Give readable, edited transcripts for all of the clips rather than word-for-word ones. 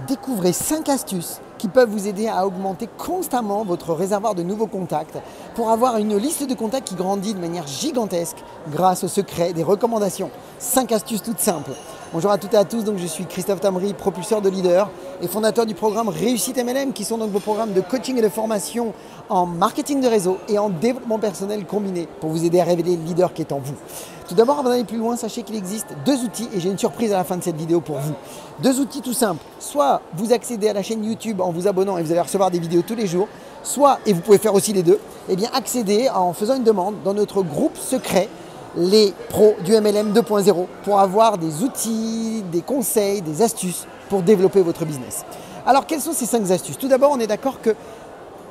Découvrez 5 astuces qui peuvent vous aider à augmenter constamment votre réservoir de nouveaux contacts pour avoir une liste de contacts qui grandit de manière gigantesque grâce au secret des recommandations. 5 astuces toutes simples. Bonjour à toutes et à tous, donc je suis Christophe Tamry, propulseur de leader et fondateur du programme Réussite MLM qui sont donc vos programmes de coaching et de formation en marketing de réseau et en développement personnel combiné pour vous aider à révéler le leader qui est en vous. Tout d'abord, avant d'aller plus loin, sachez qu'il existe 2 outils et j'ai une surprise à la fin de cette vidéo pour vous. 2 outils tout simples. Soit vous accédez à la chaîne YouTube en vous abonnant et vous allez recevoir des vidéos tous les jours. Soit, et vous pouvez faire aussi les deux, eh bien accédez en faisant une demande dans notre groupe secret les pros du MLM 2.0 pour avoir des outils, des conseils, des astuces pour développer votre business. Alors quelles sont ces 5 astuces? Tout d'abord, on est d'accord que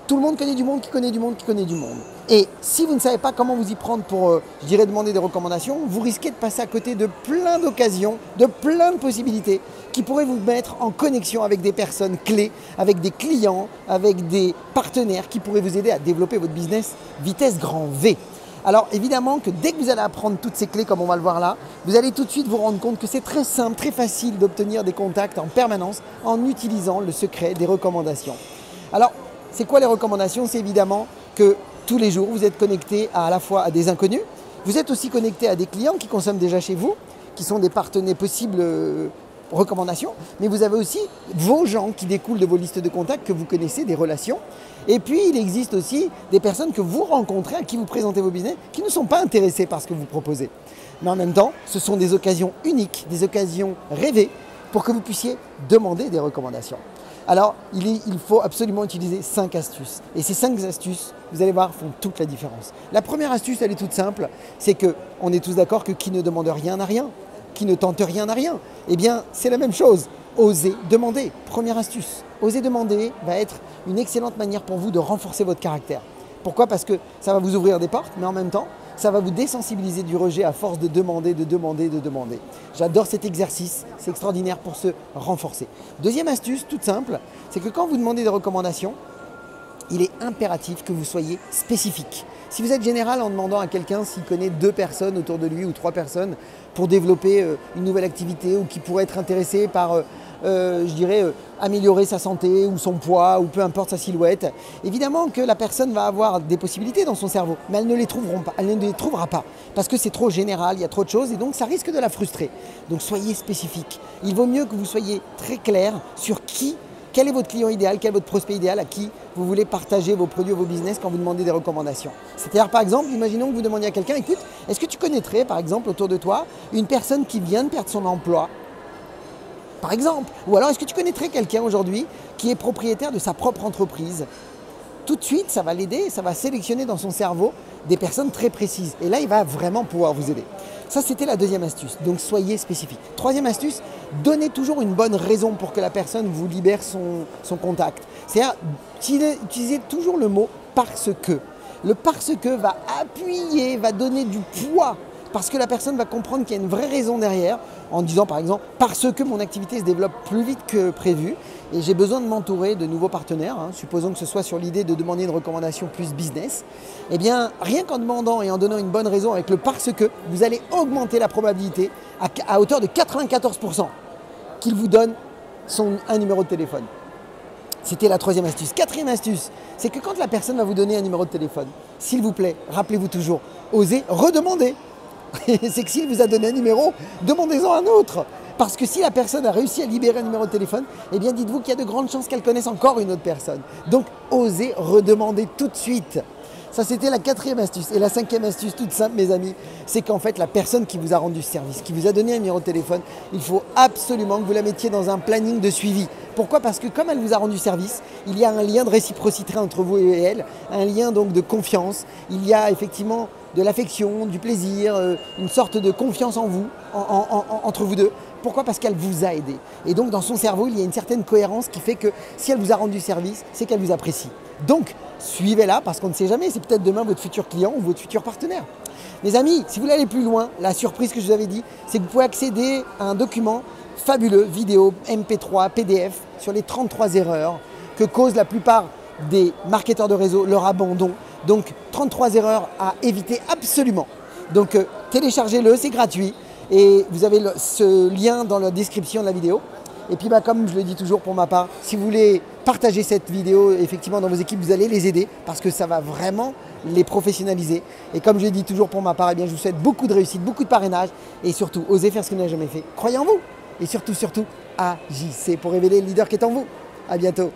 tout le monde connaît du monde qui connaît du monde qui connaît du monde. Et si vous ne savez pas comment vous y prendre pour, je dirais, demander des recommandations, vous risquez de passer à côté de plein d'occasions, de plein de possibilités qui pourraient vous mettre en connexion avec des personnes clés, avec des clients, avec des partenaires qui pourraient vous aider à développer votre business vitesse grand V. Alors évidemment que dès que vous allez apprendre toutes ces clés comme on va le voir là, vous allez tout de suite vous rendre compte que c'est très simple, très facile d'obtenir des contacts en permanence en utilisant le secret des recommandations. Alors, c'est quoi les recommandations? C'est évidemment que tous les jours, vous êtes connecté à la fois à des inconnus, vous êtes aussi connecté à des clients qui consomment déjà chez vous, qui sont des partenaires possibles recommandations, mais vous avez aussi vos gens qui découlent de vos listes de contacts que vous connaissez, des relations. Et puis, il existe aussi des personnes que vous rencontrez, à qui vous présentez vos business, qui ne sont pas intéressés par ce que vous proposez. Mais en même temps, ce sont des occasions uniques, des occasions rêvées pour que vous puissiez demander des recommandations. Alors, il faut absolument utiliser 5 astuces. Et ces 5 astuces, vous allez voir, font toute la différence. La première astuce, elle est toute simple, c'est qu'on est tous d'accord que qui ne demande rien n'a rien, qui ne tente rien n'a rien. Eh bien, c'est la même chose. Osez demander. Première astuce. Oser demander va être une excellente manière pour vous de renforcer votre caractère. Pourquoi? Parce que ça va vous ouvrir des portes, mais en même temps, ça va vous désensibiliser du rejet à force de demander, de demander, de demander. J'adore cet exercice, c'est extraordinaire pour se renforcer. Deuxième astuce, toute simple, c'est que quand vous demandez des recommandations, il est impératif que vous soyez spécifique. Si vous êtes général en demandant à quelqu'un s'il connaît 2 personnes autour de lui ou 3 personnes pour développer une nouvelle activité ou qui pourrait être intéressé par, je dirais, améliorer sa santé ou son poids ou peu importe sa silhouette, évidemment que la personne va avoir des possibilités dans son cerveau, mais elle ne les trouvera pas parce que c'est trop général, il y a trop de choses et donc ça risque de la frustrer. Donc soyez spécifique. Il vaut mieux que vous soyez très clair sur quel est votre client idéal, quel est votre prospect idéal à qui vous voulez partager vos produits ou vos business quand vous demandez des recommandations. C'est-à-dire par exemple, imaginons que vous demandiez à quelqu'un, écoute, est-ce que tu connaîtrais par exemple autour de toi une personne qui vient de perdre son emploi par exemple? Ou alors est-ce que tu connaîtrais quelqu'un aujourd'hui qui est propriétaire de sa propre entreprise? Tout de suite, ça va l'aider, ça va sélectionner dans son cerveau des personnes très précises. Et là, il va vraiment pouvoir vous aider. Ça, c'était la deuxième astuce. Donc, soyez spécifique. Troisième astuce, donnez toujours une bonne raison pour que la personne vous libère son contact. C'est-à-dire, utilisez toujours le mot « parce que ». Le « parce que » va appuyer, va donner du poids. Parce que la personne va comprendre qu'il y a une vraie raison derrière, en disant par exemple « parce que mon activité se développe plus vite que prévu et j'ai besoin de m'entourer de nouveaux partenaires », supposons que ce soit sur l'idée de demander une recommandation plus business, eh bien rien qu'en demandant et en donnant une bonne raison avec le « parce que », vous allez augmenter la probabilité à hauteur de 94% qu'il vous donne un numéro de téléphone. C'était la troisième astuce. Quatrième astuce, c'est que quand la personne va vous donner un numéro de téléphone, s'il vous plaît, rappelez-vous toujours, osez redemander. C'est que s'il vous a donné un numéro, demandez-en un autre. Parce que si la personne a réussi à libérer un numéro de téléphone, eh bien dites-vous qu'il y a de grandes chances qu'elle connaisse encore une autre personne. Donc, osez redemander tout de suite. Ça, c'était la quatrième astuce. Et la cinquième astuce, toute simple, mes amis, c'est qu'en fait, la personne qui vous a rendu service, qui vous a donné un numéro de téléphone, il faut absolument que vous la mettiez dans un planning de suivi. Pourquoi? Parce que comme elle vous a rendu service, il y a un lien de réciprocité entre vous et elle, un lien donc de confiance. Il y a effectivement de l'affection, du plaisir, une sorte de confiance en vous, entre vous deux. Pourquoi? Parce qu'elle vous a aidé. Et donc dans son cerveau, il y a une certaine cohérence qui fait que si elle vous a rendu service, c'est qu'elle vous apprécie. Donc suivez-la parce qu'on ne sait jamais, c'est peut-être demain votre futur client ou votre futur partenaire. Mes amis, si vous voulez aller plus loin, la surprise que je vous avais dit, c'est que vous pouvez accéder à un document fabuleux, vidéo, MP3, PDF, sur les 33 erreurs que causent la plupart des marketeurs de réseau, leur abandon. Donc 33 erreurs à éviter absolument. Donc téléchargez-le, c'est gratuit et vous avez ce lien dans la description de la vidéo. Et puis comme je le dis toujours pour ma part, si vous voulez partager cette vidéo effectivement dans vos équipes, vous allez les aider parce que ça va vraiment les professionnaliser. Et comme je le dis toujours pour ma part, eh bien, je vous souhaite beaucoup de réussite, beaucoup de parrainage et surtout, osez faire ce que vous n'avez jamais fait. Croyez en vous et surtout, agissez pour révéler le leader qui est en vous. À bientôt.